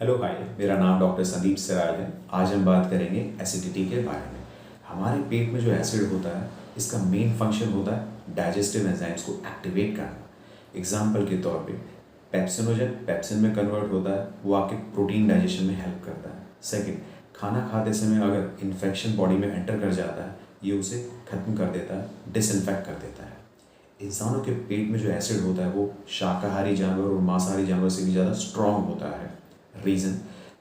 Hello hi, मेरा नाम doctor Sandeep सराल है। आज हम बात करेंगे एसिडिटी के बारे में। हमारे पेट में जो एसिड होता है, इसका मेन फंक्शन होता है डाइजेस्टिव एंजाइम्स को एक्टिवेट करना। एग्जाम्पल के तौर पे पेप्सिनोजन पेप्सिन में कन्वर्ट होता है, वो आपके प्रोटीन डाइजेशन में हेल्प करता है। सेकंड, खाना खाते समय अगर इन्फेक्शन बॉडी में एंटर कर जाता है, ये उसे खत्म कर देता है, डिसइंफेक्ट कर देता है। इंसानों के पेट में जो एसिड होता है वो शाकाहारी जानवर और मांसाहारी जानवर से भी ज़्यादा स्ट्रॉन्ग होता है। रीज़न,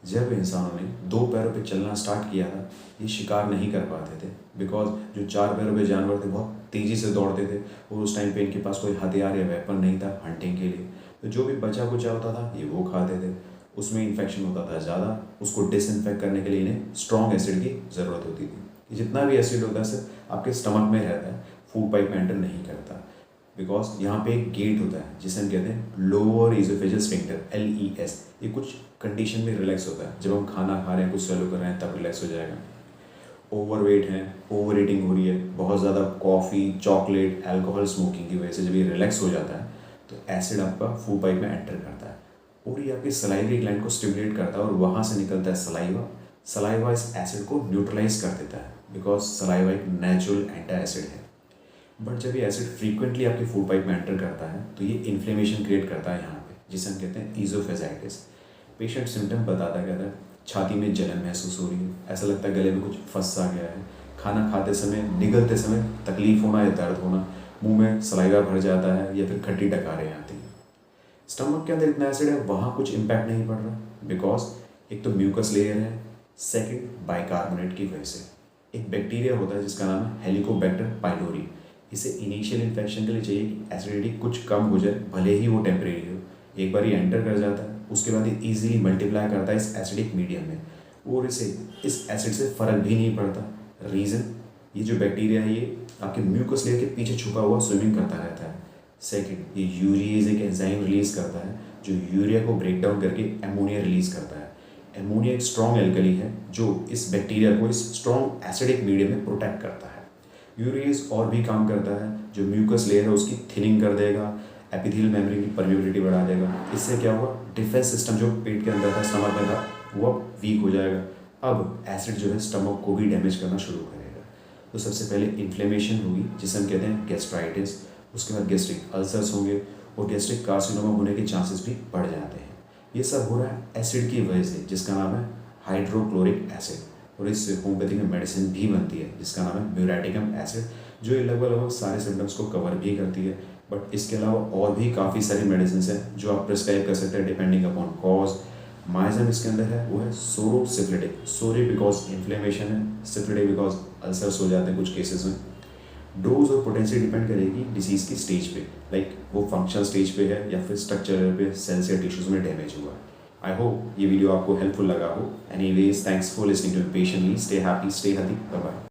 जब इंसानों ने दो पैरों पे चलना स्टार्ट किया था, ये शिकार नहीं कर पाते थे, बिकॉज जो चार पैरों पे जानवर थे बहुत तेज़ी से दौड़ते थे और उस टाइम पे इनके पास कोई हथियार या वेपन नहीं था हंटिंग के लिए। तो जो भी बचा कुचा होता था ये वो खाते थे, उसमें इन्फेक्शन होता था ज़्यादा, उसको डिसइंफेक्ट करने के लिए इन्हें स्ट्रॉन्ग एसिड की ज़रूरत होती थी। जितना भी एसिड होता है सिर्फ आपके स्टमक में रहता है, फूड पाइप में एंटर नहीं करता, बिकॉज यहाँ पे एक गेट होता है जिसे हम कहते हैं लोअर इजोफेजियल स्फिंक्टर, LES। ये कुछ कंडीशन में रिलैक्स होता है, जब हम खाना खा रहे हैं, कुछ स्वेलो कर रहे हैं, तब रिलैक्स हो जाएगा। ओवरवेट है, ओवर ईटिंग हो रही है, बहुत ज़्यादा कॉफ़ी, चॉकलेट, अल्कोहल, स्मोकिंग की वजह से जब ये रिलैक्स हो जाता है तो एसिड आपका फूड पाइप में एंटर करता है और ये आपकी सलाइवरी ग्लैंड को स्टिमुलेट करता है और वहाँ से निकलता है सलाइवा। सलाइवा इस एसिड को न्यूट्रलाइज कर देता है, बिकॉज सलाइवा एक नेचुरल एंटी एसिड है। बट जब ये एसिड फ्रीक्वेंटली आपके फूड पाइप में एंटर करता है तो ये इन्फ्लेमेशन क्रिएट करता है यहाँ पे, जिसे हम कहते हैं ईजोफेजाइटिस। पेशेंट सिम्टम बताता कहता है छाती में जलन महसूस हो रही है, ऐसा लगता है गले में कुछ फंस सा गया है, खाना खाते समय, निगलते समय तकलीफ होना या दर्द होना, मुंह में सलाइवा भर जाता है या फिर खट्टी डकारें आती हैं। स्टमक के अंदर इतना एसिड है, वहाँ कुछ इम्पैक्ट नहीं पड़ रहा, बिकॉज एक तो म्यूकस लेयर है, सेकेंड बाइकार्बोनेट की वजह से एक बैक्टीरिया होता है जिसका नाम है हेलिकोबैक्टर पाइलोरी। इसे इनिशियल इन्फेक्शन के लिए चाहिए कि एसिडिटी कुछ कम हो जाए, भले ही वो टेम्परेरी हो। एक बार ये एंटर कर जाता है, उसके बाद ये ईजिली मल्टीप्लाई करता है इस एसिडिक मीडियम में और इसे इस एसिड से फ़र्क भी नहीं पड़ता। रीज़न, ये जो बैक्टीरिया है ये आपके म्यूकस लेयर के पीछे छुपा हुआ स्विमिंग करता रहता है। सेकेंड, ये यूरिएज एक एंजाइम रिलीज़ करता है जो यूरिया को ब्रेक डाउन करके एमोनिया रिलीज़ करता है। एमोनिया एक स्ट्रॉन्ग एल्कली है जो इस बैक्टीरिया को इस स्ट्रॉन्ग एसिडिक मीडियम में प्रोटेक्ट करता है। यूरिएज और भी काम करता है, जो म्यूकस लेयर है उसकी थिनिंग कर देगा, एपिथेलियल मेम्ब्रेन की परमेबिलिटी बढ़ा देगा। इससे क्या होगा, डिफेंस सिस्टम जो पेट के अंदर था, स्टमक में था, वो अब वीक हो जाएगा। अब एसिड जो है स्टमक को भी डैमेज करना शुरू करेगा। तो सबसे पहले इन्फ्लेमेशन होगी जिसे हम कहते हैं गैस्ट्राइटिस, उसके बाद गैस्ट्रिक अल्सर्स होंगे और गैस्ट्रिक कार्सिनोमा होने के चांसेस भी बढ़ जाते हैं। ये सब हो रहा है एसिड की वजह से, जिसका नाम है हाइड्रोक्लोरिक एसिड, और इससे होम्योपैथी में मेडिसिन भी बनती है जिसका नाम है म्यूरेटिकम एसिड, जो ये लगभग सारे सिम्टम्स को कवर भी करती है। बट इसके अलावा और भी काफ़ी सारी मेडिसिन हैं जो आप प्रिस्क्राइब कर सकते हैं डिपेंडिंग अपॉन कॉज। माइजम इसके अंदर है, वो है सोरोसिफिलिटिक, सोरी बिकॉज इन्फ्लेमेशन है, सिफिलिटिक बिकॉज अल्सर्स हो जाते हैं कुछ केसेस में। डोज और पोटेंशियल डिपेंड करेगी डिसीज़ की स्टेज पे, लाइक वो फंक्शनल स्टेज पे है या फिर स्ट्रक्चरल पे, सेल्स या टिश्यूज में डैमेज हुआ है। I hope ये वीडियो आपको हेल्पफुल लगा हो। Anyways, thanks for listening to me patiently. Stay happy, stay healthy. Bye bye.